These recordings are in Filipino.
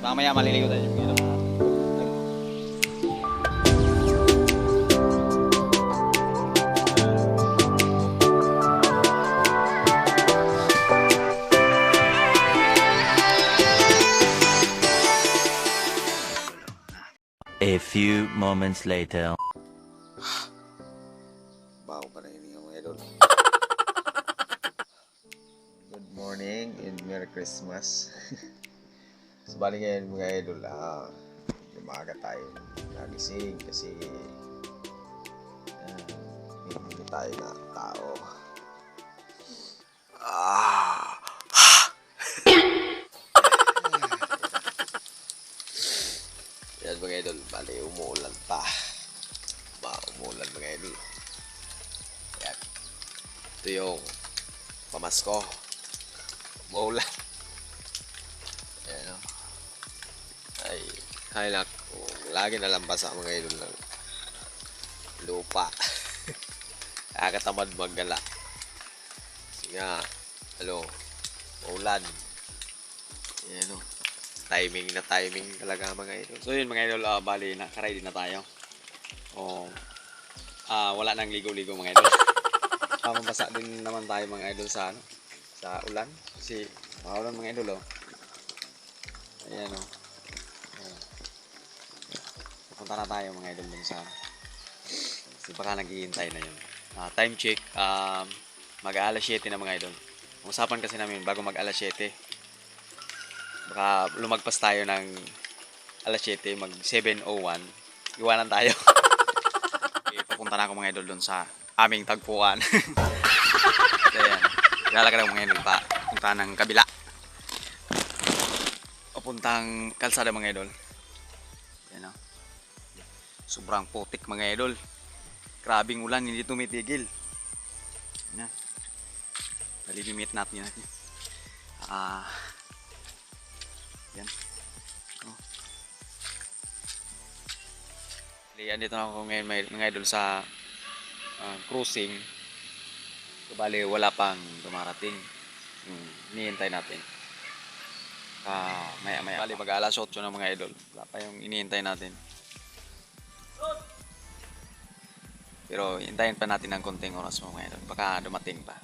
mamaya maliligo tayo yung ilaw. A few moments later. Bago pa rin yung mga idol. Good morning and Merry Christmas. So bali ngayon mga idol, umaga tayo nagising kasi hindi tayo na tao. Yan mga idol, bali umuulan pa. Umuulan mga idol. Yan. Ito yung pamasko. Umuulan. Yan o. Ay nak. Lagi na lang basa mga idol ng lupa. Nakakatamad maggala. Kasi nga, maulan. Yan o. Timing talaga mga idol. So yun mga idol, bali naka-ready na tayo. Wala nang ligo-ligo mga idol. Mabasa din naman tayo mga idol sa ulan. Kasi maulan mga idol Ayan Punta na tayo mga idol dun sa kasi baka naghihintay na yun. Time check, mag-alas 7 na mga idol. Usapan kasi namin bago mag-alas 7. Baka lumagpas tayo ng alas 7, mag 7:01, iwanan tayo. Papunta na ako mga idol doon sa aming tagpuan. Ayan, ilalakad ako mga idol punta ng kabila. Papuntang kalsada mga idol. Ayan sobrang putik mga idol. Grabing ulan, hindi tumitigil. Ayan. Nalimit natin. Yan. Andito na ako ngayon mga idol sa cruising. So, bali wala pang dumarating. Hinihintay natin. Maya bali mag alas 8 na mga idol. Wala pa yung hinihintay natin. Pero hintayin pa natin ng konting oras mga idol. Baka dumating pa.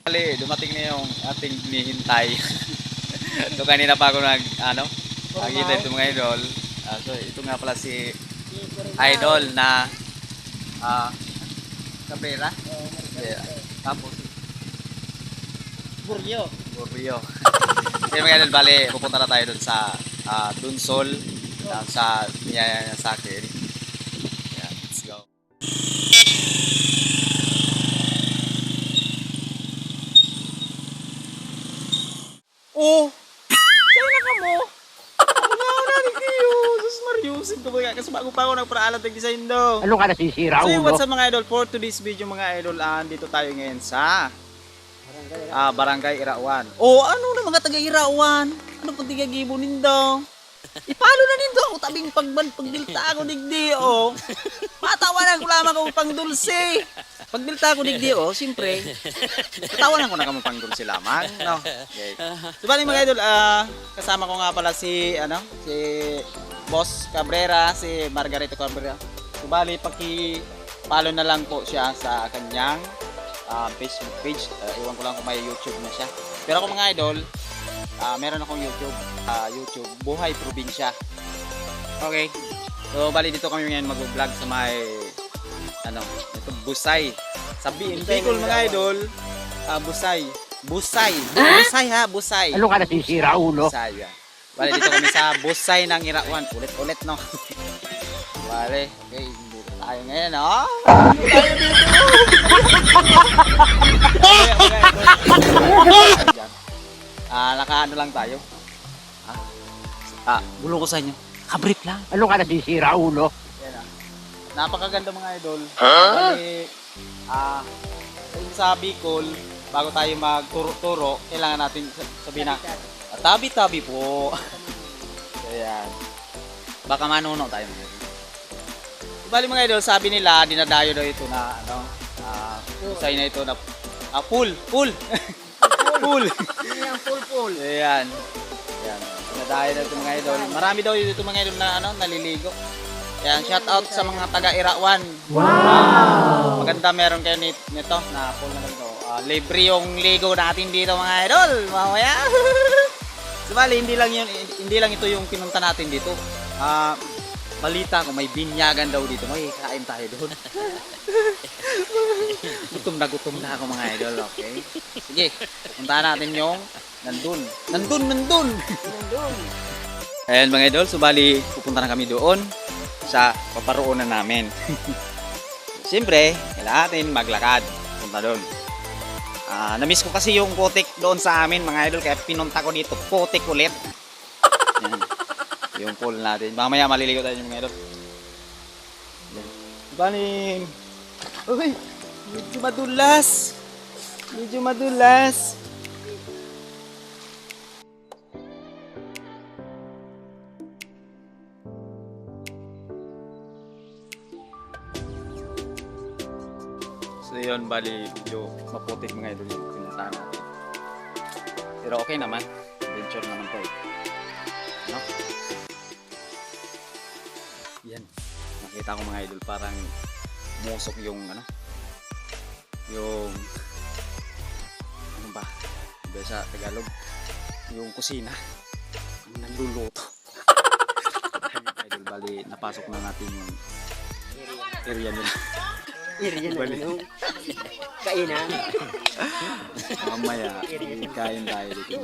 Bali dumating na yung ating hinihintay. So kanina pa ako naghintay ito mga idol. So ito nga pala si idol na Cabrera. Tapos Buryo. So mga idol, bali pupunta na tayo dun sa Dunsol sa niyaya sa akin. Yeah, let's go. Sana ka mo. Ako natin kayo. Sus Mariusin ko ba kasi bago pa ako nagparaalan ng design daw. Ano ka nasisira, So ulo? what's up mga idol, for today's video mga idol, dito tayo ngayon sa Barangay Irawan. Ano na mga taga Irawan? Ano pang tigagibunin daw? Ipalo na din daw ako tabing pagbilta ako digdi Matawanan ko lamang ako pang dulce. Pagbilta ko digdi siyempre tatawanan ko na kamo pang dulce lamang, no? Okay. So bali mga idol, kasama ko nga pala si Boss Cabrera, si Margarito Cabrera. So bali paki-follow na lang po siya sa kanyang Facebook page. Iwan ko lang kung may YouTube na siya. Pero ako mga idol, meron akong YouTube Buhay Probinsya. Okay. So bali dito kami ngayon mag-vlog sa may ito Busay. Sabihin Bicol mga idol, Busay. Busay ha, Busay. Ano ka nasisira, ulo? Busay. Bali dito kami sa Busay ng Irawan. Ulit no. Bali, okay, dito tayo ngayon, Tayo dito. Nakaano lang tayo. Gulo ko sa inyo. Kabrief lang. Ano ka nasisira, ulo? Yan napakaganda mga idol. Bali, sa Bicol, bago tayo magturo-turo, kailangan natin sabihin na, tabi-tabi po. Ayan. Baka manuno tayo mga idol. Bali mga idol, sabi nila, dinadayo daw ito na, usay na ito na, pool. Pool. Yan, full. Ayan. Ayan. Nadayo na ito mga idol. Marami daw dito mga idol na naliligo. Yan, shout out sa mga taga Irawan. Wow! Maganda meron kayo nito na pool na ganito. Libre yung ligo natin dito mga idol. Mamaya. Sabali, hindi lang ito yung pinunta natin dito. Balita ko may binyagan daw dito. May kain tayo doon. gutom na ako mga idol, okay? Sige, puntahan natin yung nandun. Ayan mga idol, subali pupunta na kami doon sa paparoonan namin. Siyempre, kailangan natin maglakad. Punta doon. Namiss ko kasi yung putik doon sa amin mga idol, kaya pinunta ko dito. Putik ulit. Ayan. Yung pool natin. Mamaya maliligo tayo yung mga idol. Bali. Uy, medyo madulas. So yun, bali, medyo maputik mga idol yung pinuntahan natin. Pero okay naman. Adventure naman to eh. No? Yan. Nakita ko mga idol, parang musok yung yung ba? Iba sa Tagalog. Yung kusina. Ang nagluluto. Idol, bali, napasok na natin yung area nila. Iriya na yung kainan. Mamaya, kain tayo dito.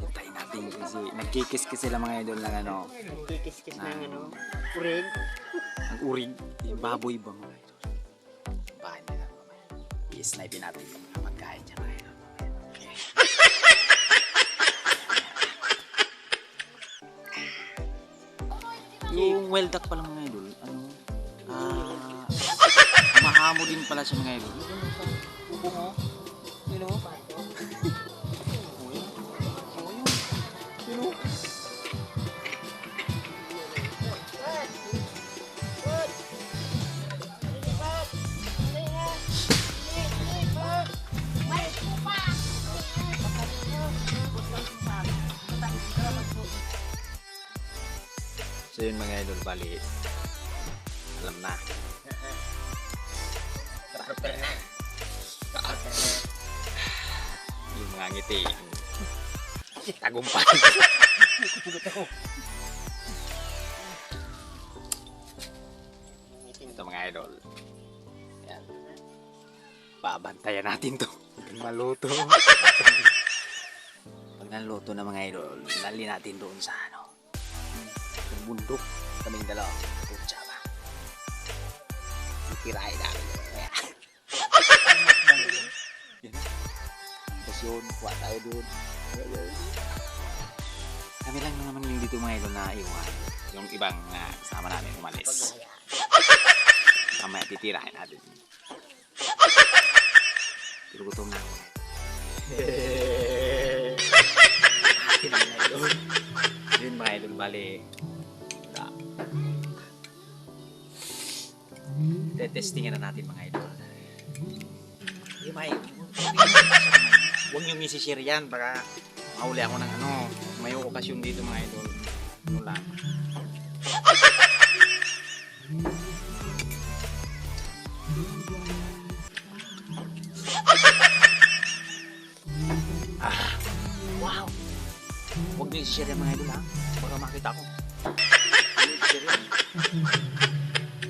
Hintayin natin kasi nagkikis-kis sila mga idol ng Kikis-kis ng urig. ang urig, yung baboy ba mga idol? Bahay nila mamaya. I-snipe natin yung mga pagkain dyan mga idol. Yung well duck pala mga idol, mahamo din pala siya mga idol. Bungo. You know? So yun mga idol, bali alam na. Yung mga ngiti tagumpay. Ito mga idol, yan, pabantayan natin to pag maluto. Pag naluto na mga idol, dali natin doon sa bundok, kaming dalawa. Putsa ba? Itirahin namin. Tapos yun, kuha tayo doon. Kami lang naman yung dito mga idol na iwan. Yung ibang kasama namin umalis. Kamaya titirahin natin. Pero gutom na ako. Atin ang mga idol. Yun mga idol, bali. Testingin na natin mga idol. Hindi huwag niyong isishare yan, baka mahuli ako ng may okasyon dito mga idol. Ano lang. Wow, huwag niyong isishare yan mga idol ha, baka makita ko.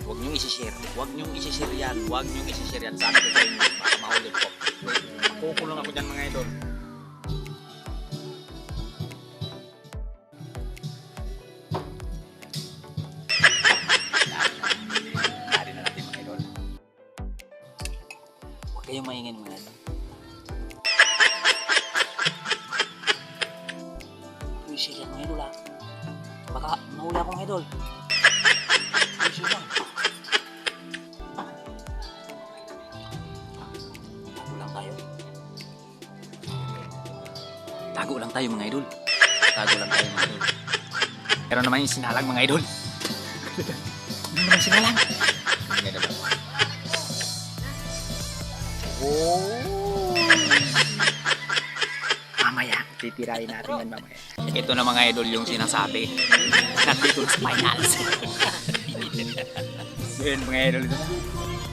Huwag niyong isishare. Huwag niyong isishare yan. Huwag niyong isishare yan. Sabi ko sa inyo, baka mahuli ko. Makukulong ako dyan mga idol. Dari na natin mga idol. Huwag kayong maingin mga idol. Isishare yan mga idol ha. Baka mahuli ako mga idol. Isishare yan. Tago lang tayo mga idol. Pero naman yung sinalang mga idol. Ano naman sinalang? Mga idol. Oh! Mamaya, titirahin natin yan mamaya. Ito na mga idol yung sinasabi. Nandito sa finals. So yun mga idol.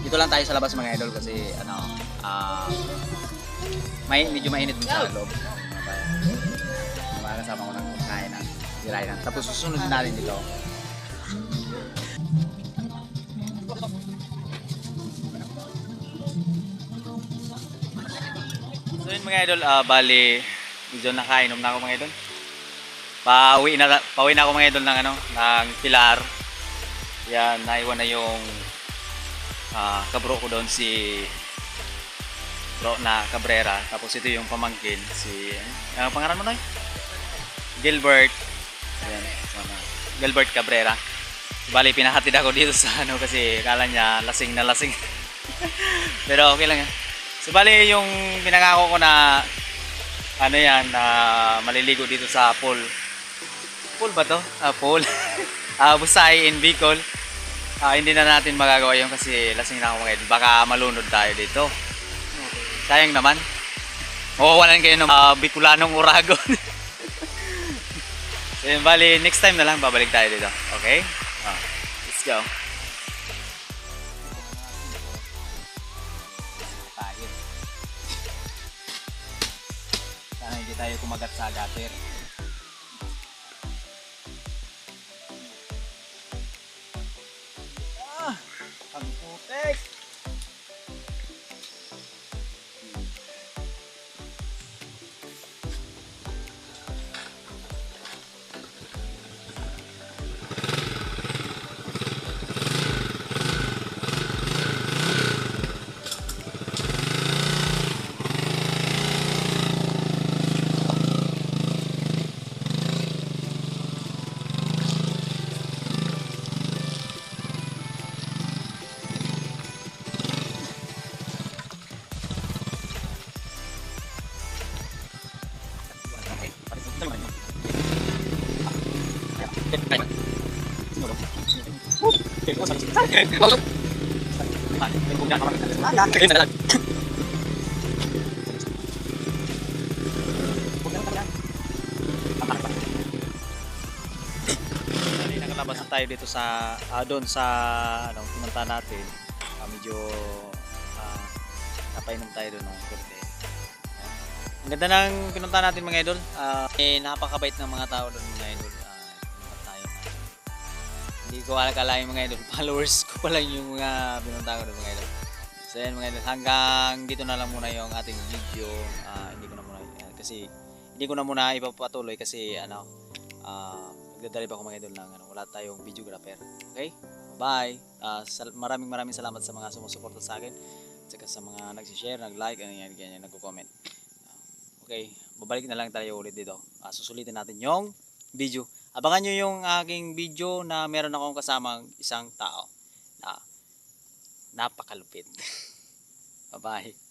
Dito lang tayo sa labas mga idol kasi medyo mainit din sa loob. Mga kasama ko ng kain na. Tirahin na. Tapos susunod natin dito. So yun mga idol, bali medyo nakainom na ako mga idol. Pauwi na ako mga idol ng ng Pilar. Yan, naiwan na yung kabro ko doon si bro na Cabrera. Tapos ito yung pamangkin si pangalan mo na Gilbert. Ayan, Gilbert Cabrera. Bali pinahatid ako dito sa kasi akala niya lasing na lasing. Pero okay lang yan. So bali yung pinangako ko na maliligo dito sa pool. Pool ba to? Pool. Busay in Bicol. Hindi na natin magagawa yun kasi lasing na ako mga idol. Baka malunod tayo dito. Sayang naman. Mawawalan kayo ng Bicolanong Uragon. So yun, bali next time na lang babalik tayo dito. Okay? Let's go. Sana hindi tayo kumagat sa gutter. Ang putek! Nakalabas na tayo dito sa doon sa pumunta natin. Medyo napainom tayo doon ng konti. Ang ganda ng pinunta natin mga idol. Napakabait ng mga tao doon mga idol. Hindi ko akalain mga idol. Followers ko pa lang yung mga pinunta ko doon mga idol. So yan mga idol. Hanggang dito na lang muna yung ating video. Hindi ko na muna ipapatuloy kasi nagdadrive ako mga idol ng wala tayong videographer. Okay? Bye. Maraming salamat sa mga sumusuporta sa akin. At saka sa mga nag-share, nag-like, ganyan, nagko-comment. Okay, babalik na lang tayo ulit dito. Susulitin natin yung video. Abangan nyo yung aking video na meron akong kasamang isang tao na napakalupit. Bye-bye.